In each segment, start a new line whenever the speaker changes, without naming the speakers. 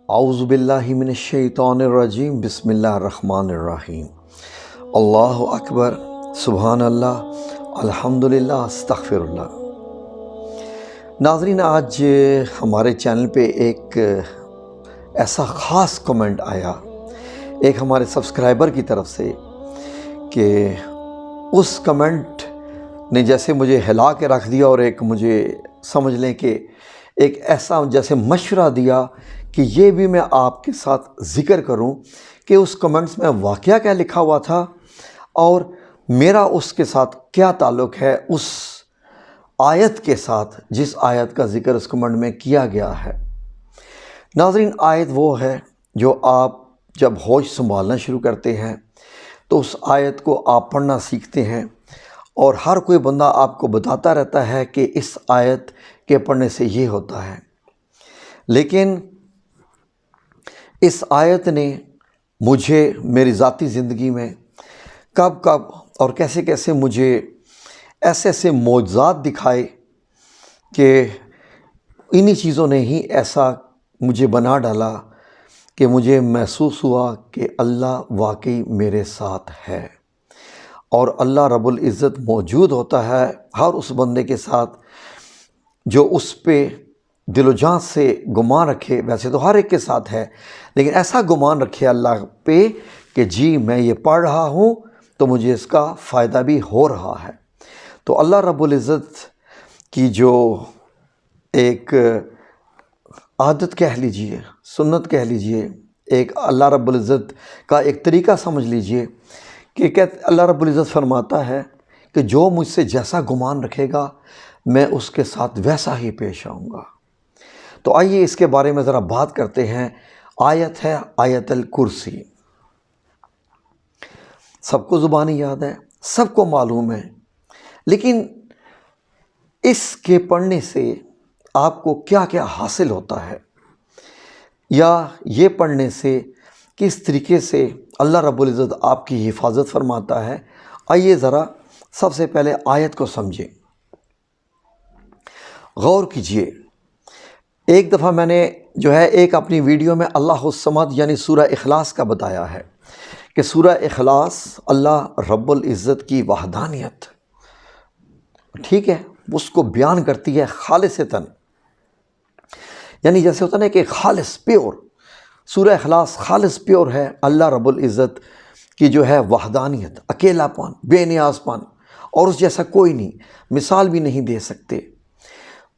اعوذ باللہ من الشیطان الرجیم بسم اللہ الرحمن الرحیم اللہ اکبر سبحان اللہ الحمدللہ استغفر اللہ۔ ناظرین، آج ہمارے چینل پہ ایک ایسا خاص کمنٹ آیا ایک ہمارے سبسکرائبر کی طرف سے کہ اس کمنٹ نے جیسے مجھے ہلا کے رکھ دیا اور ایک مجھے سمجھ لیں کہ ایک ایسا جیسے مشورہ دیا کہ یہ بھی میں آپ کے ساتھ ذکر کروں کہ اس کمنٹس میں واقعہ کیا لکھا ہوا تھا اور میرا اس کے ساتھ کیا تعلق ہے اس آیت کے ساتھ جس آیت کا ذکر اس کمنٹ میں کیا گیا ہے۔ ناظرین، آیت وہ ہے جو آپ جب ہوش سنبھالنا شروع کرتے ہیں تو اس آیت کو آپ پڑھنا سیکھتے ہیں، اور ہر کوئی بندہ آپ کو بتاتا رہتا ہے کہ اس آیت کے پڑھنے سے یہ ہوتا ہے، لیکن اس آیت نے مجھے میری ذاتی زندگی میں کب کب اور کیسے کیسے مجھے ایسے ایسے معجزات دکھائے کہ انہی چیزوں نے ہی ایسا مجھے بنا ڈالا کہ مجھے محسوس ہوا کہ اللہ واقعی میرے ساتھ ہے، اور اللہ رب العزت موجود ہوتا ہے ہر اس بندے کے ساتھ جو اس پہ دل و جان سے گمان رکھے۔ ویسے تو ہر ایک کے ساتھ ہے، لیکن ایسا گمان رکھے اللہ پہ کہ جی میں یہ پڑھ رہا ہوں تو مجھے اس کا فائدہ بھی ہو رہا ہے۔ تو اللہ رب العزت کی جو ایک عادت کہہ لیجئے، سنت کہہ لیجئے، ایک اللہ رب العزت کا ایک طریقہ سمجھ لیجئے کہ اللہ رب العزت فرماتا ہے کہ جو مجھ سے جیسا گمان رکھے گا میں اس کے ساتھ ویسا ہی پیش آؤں گا۔ تو آئیے اس کے بارے میں ذرا بات کرتے ہیں۔ آیت ہے آیت الکرسی، سب کو زبانی یاد ہے، سب کو معلوم ہے، لیکن اس کے پڑھنے سے آپ کو کیا کیا حاصل ہوتا ہے، یا یہ پڑھنے سے کس طریقے سے اللہ رب العزت آپ کی حفاظت فرماتا ہے۔ آئیے ذرا سب سے پہلے آیت کو سمجھیں، غور کیجئے۔ ایک دفعہ میں نے جو ہے ایک اپنی ویڈیو میں اللہ الصمد یعنی سورہ اخلاص کا بتایا ہے کہ سورہ اخلاص اللہ رب العزت کی وحدانیت، ٹھیک ہے، اس کو بیان کرتی ہے خالصتاً، یعنی جیسے ہوتا ہے نا کہ خالص پیور، سورہ اخلاص خالص پیور ہے اللہ رب العزت کی جو ہے وحدانیت، اکیلا پن، بے نیاز پن، اور اس جیسا کوئی نہیں، مثال بھی نہیں دے سکتے۔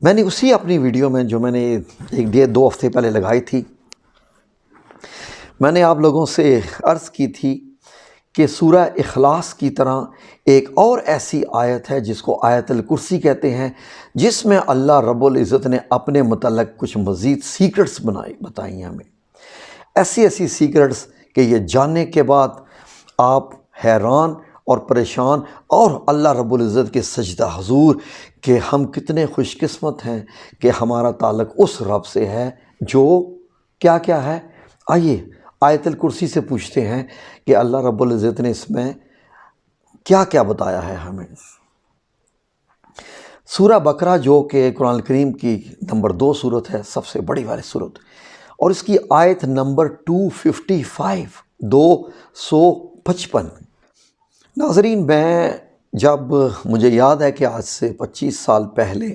میں نے اسی اپنی ویڈیو میں جو میں نے ایک 1.5-2 ہفتے پہلے لگائی تھی، میں نے آپ لوگوں سے عرض کی تھی کہ سورہ اخلاص کی طرح ایک اور ایسی آیت ہے جس کو آیت الکرسی کہتے ہیں، جس میں اللہ رب العزت نے اپنے متعلق کچھ مزید سیکرٹس بتائی ہیں ہمیں، ایسی سیکرٹس کہ یہ جاننے کے بعد آپ حیران اور پریشان اور اللہ رب العزت کے سجدہ حضور کہ ہم کتنے خوش قسمت ہیں کہ ہمارا تعلق اس رب سے ہے جو کیا کیا ہے۔ آئیے آیت الکرسی سے پوچھتے ہیں کہ اللہ رب العزت نے اس میں کیا کیا بتایا ہے ہمیں۔ سورہ بقرہ جو کہ قرآن کریم کی نمبر 2 سورت ہے، سب سے بڑی والی سورت، اور اس کی آیت نمبر 255، 255۔ ناظرین، میں جب مجھے یاد ہے کہ آج سے 25 سال پہلے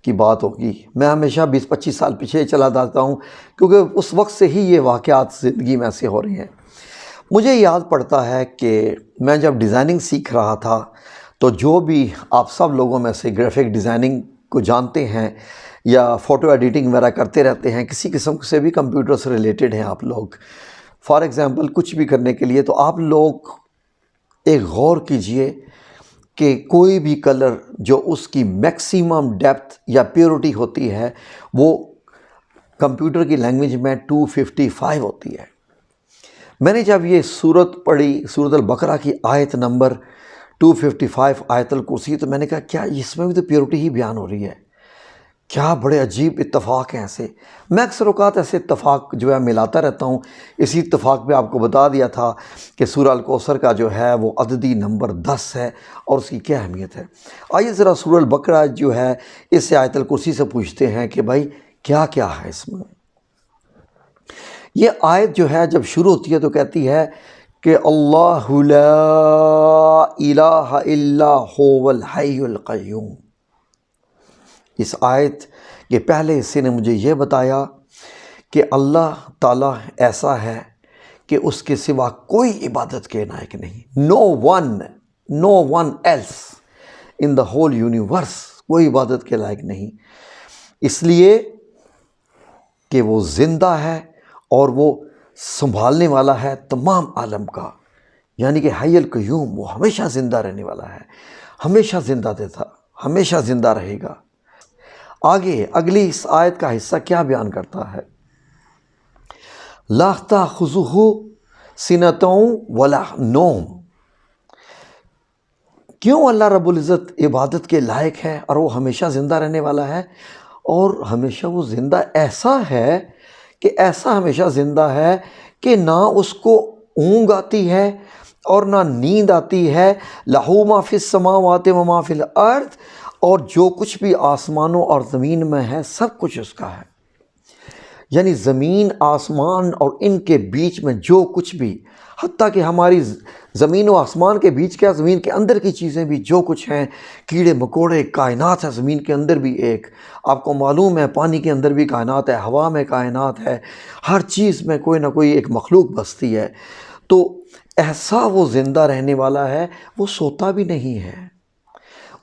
کی بات ہوگی، میں ہمیشہ 20-25 سال پیچھے چلا جاتا ہوں کیونکہ اس وقت سے ہی یہ واقعات زندگی میں ایسے ہو رہے ہیں۔ مجھے یاد پڑتا ہے کہ میں جب ڈیزائننگ سیکھ رہا تھا تو جو بھی آپ سب لوگوں میں سے گرافک ڈیزائننگ کو جانتے ہیں یا فوٹو ایڈیٹنگ وغیرہ کرتے رہتے ہیں، کسی قسم سے بھی کمپیوٹر سے ریلیٹڈ ہیں آپ لوگ، فار ایگزامپل کچھ بھی کرنے کے لیے، تو آپ لوگ ایک غور کیجئے کہ کوئی بھی کلر جو اس کی میکسیمم ڈیپتھ یا پیورٹی ہوتی ہے وہ کمپیوٹر کی لینگویج میں 255 ہوتی ہے۔ میں نے جب یہ سورت پڑھی، سورۃ البقرہ کی آیت نمبر 255 آیت الکرسی، تو میں نے کہا کیا اس میں بھی تو پیورٹی ہی بیان ہو رہی ہے؟ کیا بڑے عجیب اتفاق ہیں ایسے۔ میں اکثر اوقات ایسے اتفاق جو ہے ملاتا رہتا ہوں۔ اسی اتفاق پہ آپ کو بتا دیا تھا کہ سورہ الکوثر کا جو ہے وہ عددی نمبر 10 ہے اور اس کی کیا اہمیت ہے۔ آئیے ذرا سورہ البقرہ جو ہے اس سے آیت الکرسی سے پوچھتے ہیں کہ بھائی کیا کیا ہے اس میں۔ یہ آیت جو ہے جب شروع ہوتی ہے تو کہتی ہے کہ اللہ لا الہ الا هو الحی القیوم۔ اس آیت کے پہلے حصے نے مجھے یہ بتایا کہ اللہ تعالیٰ ایسا ہے کہ اس کے سوا کوئی عبادت کے لائق نہیں، no one else in the whole universe، کوئی عبادت کے لائق نہیں، اس لیے کہ وہ زندہ ہے اور وہ سنبھالنے والا ہے تمام عالم کا، یعنی کہ حی القیوم، وہ ہمیشہ زندہ رہنے والا ہے، ہمیشہ زندہ دیتا، ہمیشہ زندہ رہے گا۔ آگے اگلی اس آیت کا حصہ کیا بیان کرتا ہے؟ لا تأخذہ سنۃ ولا نوم۔ کیوں اللہ رب العزت عبادت کے لائق ہے اور وہ ہمیشہ زندہ رہنے والا ہے، اور ہمیشہ وہ زندہ ایسا ہے کہ ایسا ہمیشہ زندہ ہے کہ نہ اس کو اونگ آتی ہے اور نہ نیند آتی ہے، لہو ما فی السماوات و ما فی الارض، اور جو کچھ بھی آسمانوں اور زمین میں ہے سب کچھ اس کا ہے، یعنی زمین آسمان اور ان کے بیچ میں جو کچھ بھی، حتیٰ کہ ہماری زمین و آسمان کے بیچ کیا، زمین کے اندر کی چیزیں بھی جو کچھ ہیں، کیڑے مکوڑے، کائنات ہے زمین کے اندر بھی ایک، آپ کو معلوم ہے پانی کے اندر بھی کائنات ہے، ہوا میں کائنات ہے، ہر چیز میں کوئی نہ کوئی ایک مخلوق بستی ہے، تو ایسا وہ زندہ رہنے والا ہے، وہ سوتا بھی نہیں ہے،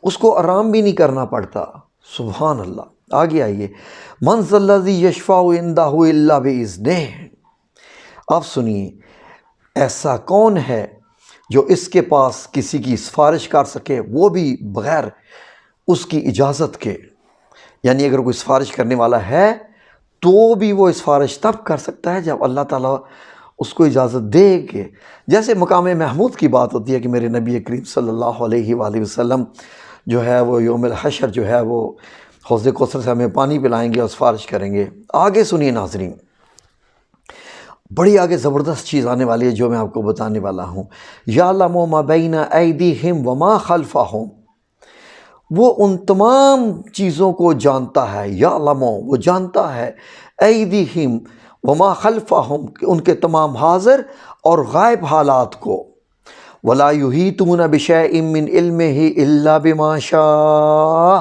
اس کو آرام بھی نہیں کرنا پڑتا، سبحان اللہ۔ آگے آئیے، من ذا الذی یشفع عندہ الا باذنہ۔ اب سنیے، ایسا کون ہے جو اس کے پاس کسی کی سفارش کر سکے، وہ بھی بغیر اس کی اجازت کے، یعنی اگر کوئی سفارش کرنے والا ہے تو بھی وہ سفارش تب کر سکتا ہے جب اللہ تعالیٰ اس کو اجازت دے گے۔ جیسے مقام محمود کی بات ہوتی ہے کہ میرے نبی کریم صلی اللہ علیہ وآلہ وسلم جو ہے وہ یوم الحشر جو ہے وہ حوض کوثر سے ہمیں پانی پلائیں گے اور سفارش کریں گے۔ آگے سنیے ناظرین، بڑی آگے زبردست چیز آنے والی ہے جو میں آپ کو بتانے والا ہوں۔ یعلم ما بین ایدیہم وما خلفہم، وہ ان تمام چیزوں کو جانتا ہے، یعلم وہ جانتا ہے، ایدیہم وما خلفہم ان کے تمام حاضر اور غائب حالات کو، ولا یحیطون بشیء من علمہ الا بما شاء،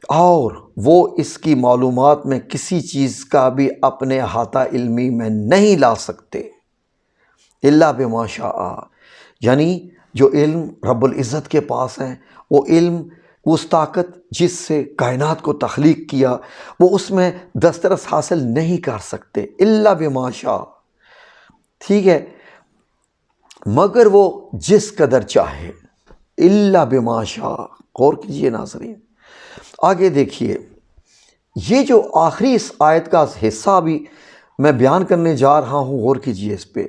اور وہ اس کی معلومات میں کسی چیز کا بھی اپنے احاطہ علمی میں نہیں لا سکتے، الا بما شاء، یعنی جو علم رب العزت کے پاس ہے، وہ علم، اس طاقت جس سے کائنات کو تخلیق کیا، وہ اس میں دسترس حاصل نہیں کر سکتے، الا بما شاء، ٹھیک ہے، مگر وہ جس قدر چاہے، الا بما شاء۔ غور کیجئے ناظرین، آگے دیکھیے، یہ جو آخری اس آیت کا حصہ بھی میں بیان کرنے جا رہا ہوں، غور کیجئے اس پہ،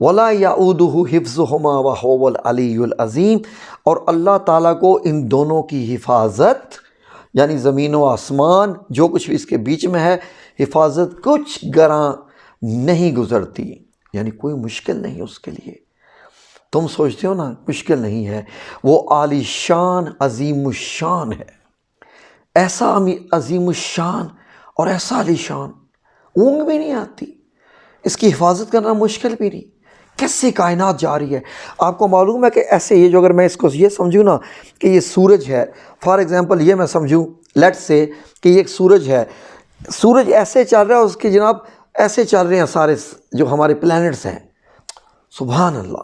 وَلَا يَعُودُهُ حِفْظُهُمَا وَهُوَ الْعَلِيُّ الْعَظِيمُ، اور اللہ تعالیٰ کو ان دونوں کی حفاظت، یعنی زمین و آسمان جو کچھ بھی اس کے بیچ میں ہے، حفاظت کچھ گراں نہیں گزرتی، یعنی کوئی مشکل نہیں اس کے لیے۔ تم سوچتے ہو نا مشکل نہیں ہے، وہ عالی شان عظیم الشان ہے، ایسا عظیم الشان اور ایسا علی شان، اونگ بھی نہیں آتی، اس کی حفاظت کرنا مشکل بھی نہیں، کیسے کائنات جا رہی ہے۔ آپ کو معلوم ہے کہ ایسے یہ جو اگر میں اس کو یہ سمجھوں نا کہ یہ سورج ہے، فار ایگزامپل یہ میں سمجھوں لیٹ سے کہ یہ ایک سورج ہے، سورج ایسے چل رہا ہے، اس کی جناب ایسے چل رہے ہیں سارے جو ہمارے پلینٹس ہیں، سبحان اللہ۔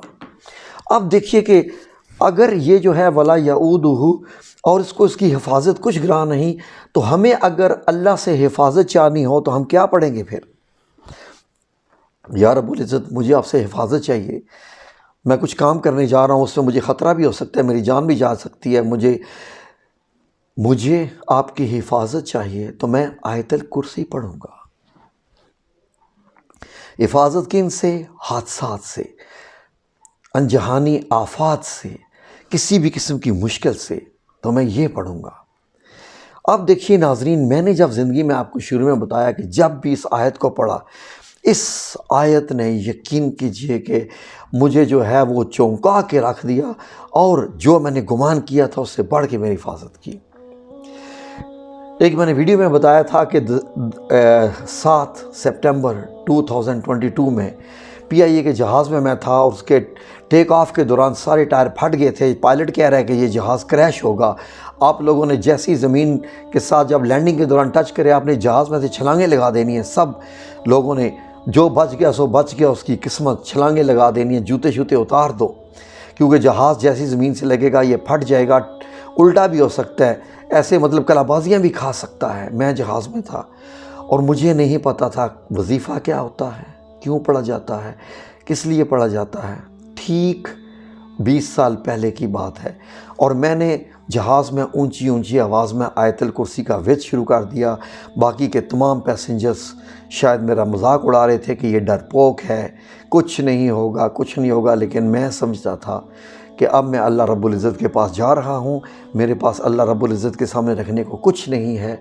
اب دیکھیے کہ اگر یہ جو ہے ولا یعودہ، اور اس کو اس کی حفاظت کچھ گراں نہیں، تو ہمیں اگر اللہ سے حفاظت چاہنی ہو تو ہم کیا پڑھیں گے پھر؟ یا رب العزت مجھے آپ سے حفاظت چاہیے، میں کچھ کام کرنے جا رہا ہوں، اس میں مجھے خطرہ بھی ہو سکتا ہے، میری جان بھی جا سکتی ہے، مجھے آپ کی حفاظت چاہیے، تو میں آیت الکرسی پڑھوں گا۔ حفاظت کن سے؟ حادثات سے، انجہانی آفات سے، کسی بھی قسم کی مشکل سے، تو میں یہ پڑھوں گا۔ اب دیکھیے ناظرین، میں نے جب زندگی میں آپ کو شروع میں بتایا کہ جب بھی اس آیت کو پڑھا، اس آیت نے یقین کیجئے کہ مجھے جو ہے وہ چونکا کے رکھ دیا، اور جو میں نے گمان کیا تھا اس سے بڑھ کے میری حفاظت کی۔ ایک میں نے ویڈیو میں بتایا تھا کہ 7 سپٹمبر 2022 میں پی آئی اے کے جہاز میں تھا اور اس کے ٹیک آف کے دوران سارے ٹائر پھٹ گئے تھے. پائلٹ کہہ رہا ہے کہ یہ جہاز کریش ہوگا. آپ لوگوں نے جیسی زمین کے ساتھ جب لینڈنگ کے دوران ٹچ کرے آپ نے جہاز میں سے چھلانگیں لگا دینی ہیں. سب لوگوں نے جو بچ گیا سو بچ گیا, اس کی قسمت, چھلانگیں لگا دینی ہیں, جوتے شوتے اتار دو, کیونکہ جہاز جیسی زمین سے لگے گا یہ پھٹ جائے گا, الٹا بھی ہو سکتا ہے, ایسے مطلب کلابازیاں بھی کھا سکتا ہے. میں جہاز میں تھا اور مجھے نہیں پتہ تھا وظیفہ کیا ہوتا ہے, کیوں پڑھا جاتا ہے, کس لیے پڑھا جاتا ہے. ٹھیک 20 سال پہلے کی بات ہے اور میں نے جہاز میں اونچی اونچی آواز میں آیت الکرسی کا وعظ شروع کر دیا. باقی کے تمام پیسنجرز شاید میرا مذاق اڑا رہے تھے کہ یہ ڈرپوک ہے, کچھ نہیں ہوگا کچھ نہیں ہوگا, لیکن میں سمجھتا تھا کہ اب میں اللہ رب العزت کے پاس جا رہا ہوں, میرے پاس اللہ رب العزت کے سامنے رکھنے کو کچھ نہیں ہے.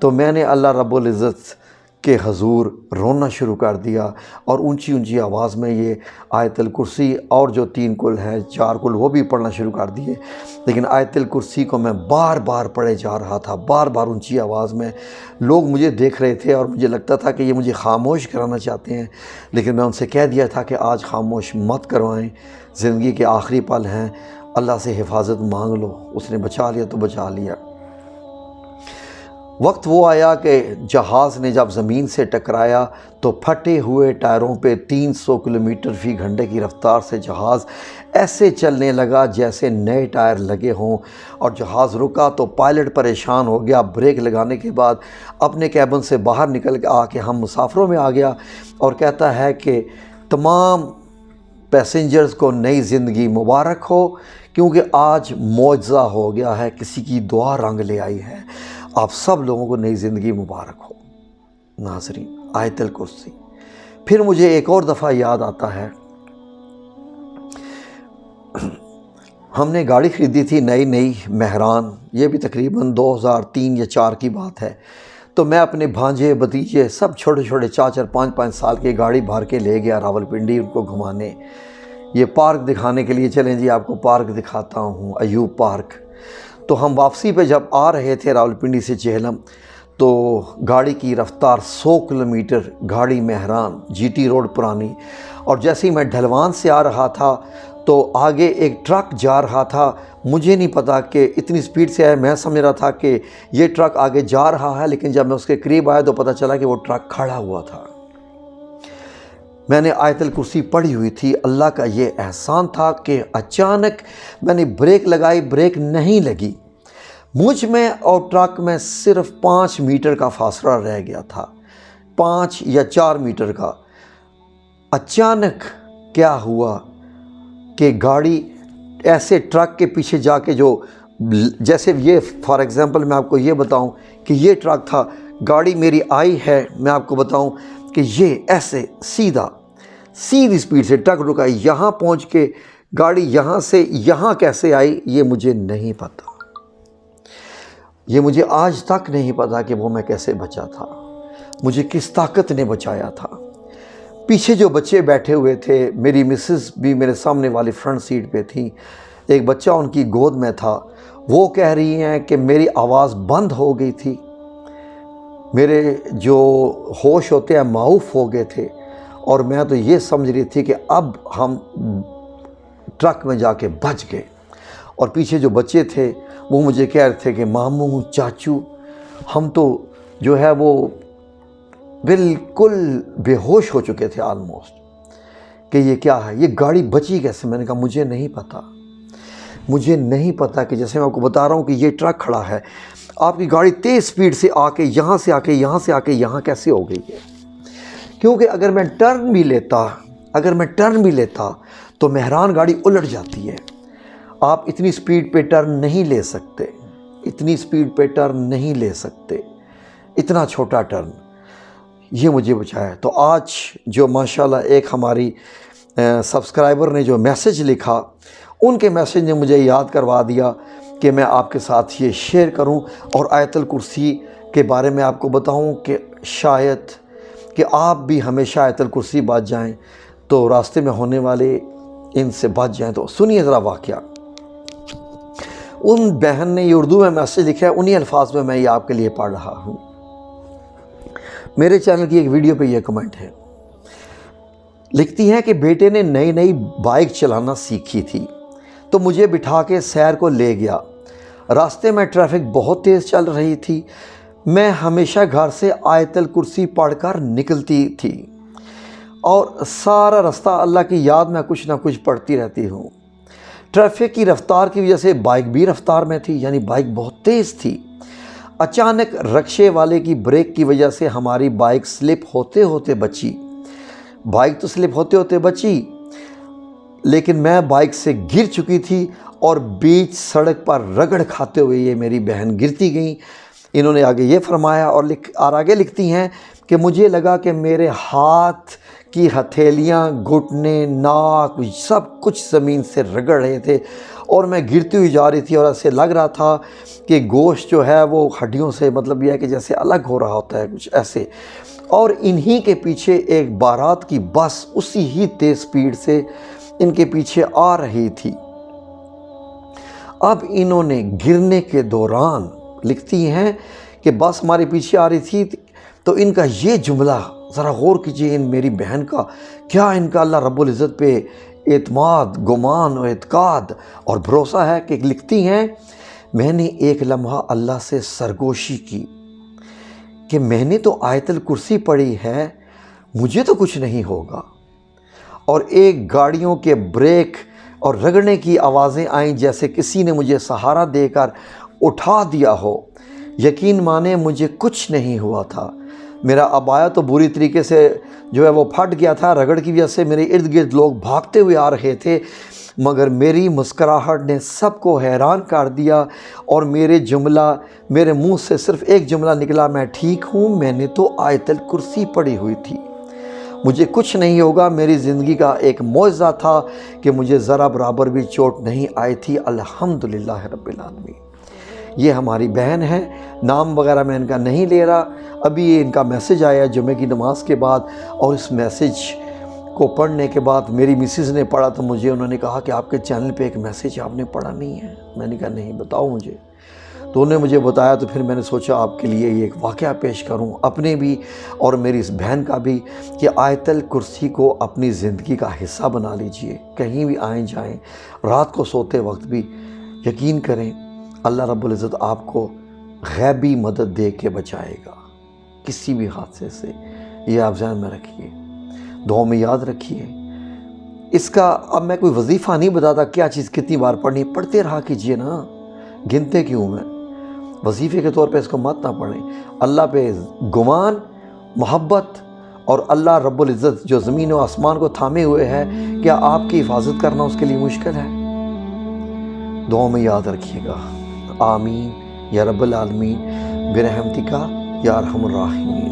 تو میں نے اللہ رب العزت کے حضور رونا شروع کر دیا اور اونچی اونچی آواز میں یہ آیت الکرسی اور جو 3 کل ہیں 4 کل وہ بھی پڑھنا شروع کر دیے. لیکن آیت الکرسی کو میں بار بار پڑھے جا رہا تھا, بار بار اونچی آواز میں. لوگ مجھے دیکھ رہے تھے اور مجھے لگتا تھا کہ یہ مجھے خاموش کرانا چاہتے ہیں, لیکن میں ان سے کہہ دیا تھا کہ آج خاموش مت کروائیں, زندگی کے آخری پل ہیں, اللہ سے حفاظت مانگ لو, اس نے بچا لیا تو بچا لیا. وقت وہ آیا کہ جہاز نے جب زمین سے ٹکرایا تو پھٹے ہوئے ٹائروں پہ 300 کلومیٹر فی گھنٹے کی رفتار سے جہاز ایسے چلنے لگا جیسے نئے ٹائر لگے ہوں, اور جہاز رکا تو پائلٹ پریشان ہو گیا. بریک لگانے کے بعد اپنے کیبن سے باہر نکل کے آ کے ہم مسافروں میں آ گیا اور کہتا ہے کہ تمام پیسنجرز کو نئی زندگی مبارک ہو, کیونکہ آج معجزہ ہو گیا ہے, کسی کی دعا رنگ لے آئی ہے. آپ سب لوگوں کو نئی زندگی مبارک ہو. ناظرین, آیت الکرسی. پھر مجھے ایک اور دفعہ یاد آتا ہے, ہم نے گاڑی خریدی تھی نئی مہران, یہ بھی تقریباً 2003 یا 4 کی بات ہے. تو میں اپنے بھانجے بھتیجے سب چھوٹے چھوٹے 4 5 سال کی گاڑی بھر کے لے گیا راولپنڈی ان کو گھمانے, یہ پارک دکھانے کے لیے. چلیں جی آپ کو پارک دکھاتا ہوں, ایوب پارک. تو ہم واپسی پہ جب آ رہے تھے راولپنڈی سے چہلم تو گاڑی کی رفتار 100 کلومیٹر, گاڑی مہران جی ٹی روڈ پرانی, اور جیسے ہی میں ڈھلوان سے آ رہا تھا تو آگے ایک ٹرک جا رہا تھا. مجھے نہیں پتا کہ اتنی سپیڈ سے ہے, میں سمجھ رہا تھا کہ یہ ٹرک آگے جا رہا ہے, لیکن جب میں اس کے قریب آیا تو پتہ چلا کہ وہ ٹرک کھڑا ہوا تھا. میں نے آیت الکرسی پڑھی ہوئی تھی. اللہ کا یہ احسان تھا کہ اچانک میں نے بریک لگائی, بریک نہیں لگی. مجھ میں اور ٹرک میں صرف 5 میٹر کا فاصلہ رہ گیا تھا, 5 یا 4 میٹر کا. اچانک کیا ہوا کہ گاڑی ایسے ٹرک کے پیچھے جا کے, جو جیسے یہ فار ایگزامپل میں آپ کو یہ بتاؤں کہ یہ ٹرک تھا, گاڑی میری آئی ہے, میں آپ کو بتاؤں کہ یہ ایسے سیدھی سپیڈ سے ٹرک رکا, یہاں پہنچ کے گاڑی یہاں سے یہاں کیسے آئی یہ مجھے نہیں پتا. یہ مجھے آج تک نہیں پتا کہ وہ میں کیسے بچا تھا, مجھے کس طاقت نے بچایا تھا. پیچھے جو بچے بیٹھے ہوئے تھے, میری مسز بھی میرے سامنے والی فرنٹ سیٹ پہ تھی, ایک بچہ ان کی گود میں تھا. وہ کہہ رہی ہیں کہ میری آواز بند ہو گئی تھی, میرے جو ہوش ہوتے ہیں معاف ہو گئے تھے, اور میں تو یہ سمجھ رہی تھی کہ اب ہم ٹرک میں جا کے بچ گئے. اور پیچھے جو بچے تھے وہ مجھے کہہ رہے تھے کہ ماموں چاچو ہم تو جو ہے وہ بالکل بے ہوش ہو چکے تھے آلموسٹ, کہ یہ کیا ہے, یہ گاڑی بچی کیسے. میں نے کہا مجھے نہیں پتا کہ جیسے میں آپ کو بتا رہا ہوں کہ یہ ٹرک کھڑا ہے, آپ کی گاڑی تیز سپیڈ سے آ کے یہاں سے آ کے یہاں کیسے ہو گئی ہے. کیونکہ اگر میں ٹرن بھی لیتا تو مہران گاڑی الٹ جاتی ہے. آپ اتنی سپیڈ پہ ٹرن نہیں لے سکتے, اتنا چھوٹا ٹرن. یہ مجھے بچایا. تو آج جو ماشاءاللہ ایک ہماری سبسکرائبر نے جو میسج لکھا, ان کے میسج نے مجھے یاد کروا دیا کہ میں آپ کے ساتھ یہ شیئر کروں اور آیت الکرسی کے بارے میں آپ کو بتاؤں کہ شاید کہ آپ بھی ہمیشہ آیت الکرسی بچ جائیں تو راستے میں ہونے والے ان سے بچ جائیں. تو سنیے ذرا واقعہ. ان بہن نے یہ اردو میں میسیج لکھا ہے، انہی الفاظ میں یہ آپ کے لیے پڑھ رہا ہوں۔ میرے چینل کی ایک ویڈیو پہ یہ کمنٹ ہے، لکھتی ہیں کہ بیٹے نے نئی بائک چلانا سیکھی تھی تو مجھے بٹھا کے سیر کو لے گیا۔ راستے میں ٹریفک بہت تیز چل رہی تھی، میں ہمیشہ گھر سے آیت الکرسی پڑھ کر نکلتی تھی اور سارا رستہ اللہ کی یاد میں کچھ نہ کچھ پڑھتی رہتی ہوں۔ ٹریفک کی رفتار کی وجہ سے بائک بھی رفتار میں تھی، یعنی بائک بہت تیز تھی۔ اچانک رکشے والے کی بریک کی وجہ سے ہماری بائک سلپ ہوتے ہوتے بچی۔ بائک تو سلپ ہوتے ہوتے بچی، لیکن میں بائک سے گر چکی تھی اور بیچ سڑک پر رگڑ کھاتے ہوئے یہ میری بہن گرتی گئیں۔ انہوں نے آگے یہ فرمایا اور آگے لکھتی ہیں کہ مجھے لگا کہ میرے ہاتھ کی ہتھیلیاں، گھٹنے، ناک سب کچھ زمین سے رگڑ رہے تھے اور میں گرتی ہوئی جا رہی تھی، اور ایسے لگ رہا تھا کہ گوشت جو ہے وہ ہڈیوں سے مطلب یہ ہے کہ جیسے الگ ہو رہا ہوتا ہے کچھ ایسے۔ اور انہی کے پیچھے ایک بارات کی بس اسی ہی تیز سپیڈ سے ان کے پیچھے آ رہی تھی۔ اب انہوں نے گرنے کے دوران لکھتی ہیں کہ بس ہمارے پیچھے آ رہی تھی تو ان کا یہ جملہ ذرا غور کیجئے، ان میری بہن کا کیا ان کا اللہ رب العزت پہ اعتماد، گمان و اعتقاد اور بھروسہ ہے کہ لکھتی ہیں، میں نے ایک لمحہ اللہ سے سرگوشی کی کہ میں نے تو آیت الکرسی پڑھی ہے، مجھے تو کچھ نہیں ہوگا۔ اور ایک گاڑیوں کے بریک اور رگڑنے کی آوازیں آئیں جیسے کسی نے مجھے سہارا دے کر اٹھا دیا ہو۔ یقین مانے مجھے کچھ نہیں ہوا تھا، میرا عبایا تو بری طریقے سے جو ہے وہ پھٹ گیا تھا، رگڑ کی وجہ سے میرے ارد گرد لوگ بھاگتے ہوئے آ رہے تھے، مگر میری مسکراہٹ نے سب کو حیران کر دیا اور میرے منہ سے صرف ایک جملہ نکلا، میں ٹھیک ہوں، میں نے تو آیت الکرسی پڑھی ہوئی تھی، مجھے کچھ نہیں ہوگا۔ میری زندگی کا ایک معجزہ تھا کہ مجھے ذرا برابر بھی چوٹ نہیں آئی تھی، الحمدللہ رب العالمین۔ یہ ہماری بہن ہے، نام وغیرہ میں ان کا نہیں لے رہا، ابھی یہ ان کا میسج آیا جمعہ کی نماز کے بعد، اور اس میسج کو پڑھنے کے بعد میری مسز نے پڑھا تو مجھے انہوں نے کہا کہ آپ کے چینل پہ ایک میسج آپ نے پڑھا نہیں ہے۔ میں نے کہا نہیں، بتاؤ مجھے۔ تو انہوں نے مجھے بتایا، تو پھر میں نے سوچا آپ کے لیے یہ ایک واقعہ پیش کروں، اپنے بھی اور میری اس بہن کا بھی، کہ آیت الکرسی کو اپنی زندگی کا حصہ بنا لیجئے، کہیں بھی آئیں جائیں، رات کو سوتے وقت بھی یقین کریں اللہ رب العزت آپ کو غیبی مدد دے کے بچائے گا کسی بھی حادثے سے۔ یہ آپ ذہن میں رکھیے، دعاؤں میں یاد رکھیے۔ اس کا اب میں کوئی وظیفہ نہیں بتاتا کیا چیز کتنی بار پڑھنی، پڑھتے رہا کیجئے نا، گنتے کیوں میں؟ وظیفے کے طور پہ اس کو مت نہ پڑھیں۔ اللہ پہ گمان، محبت، اور اللہ رب العزت جو زمین و آسمان کو تھامے ہوئے ہے، کیا آپ کی حفاظت کرنا اس کے لیے مشکل ہے؟ دعاؤں میں یاد رکھیے گا۔ آمین یا رب العالمین برحمتک یا ارحم الراحمین۔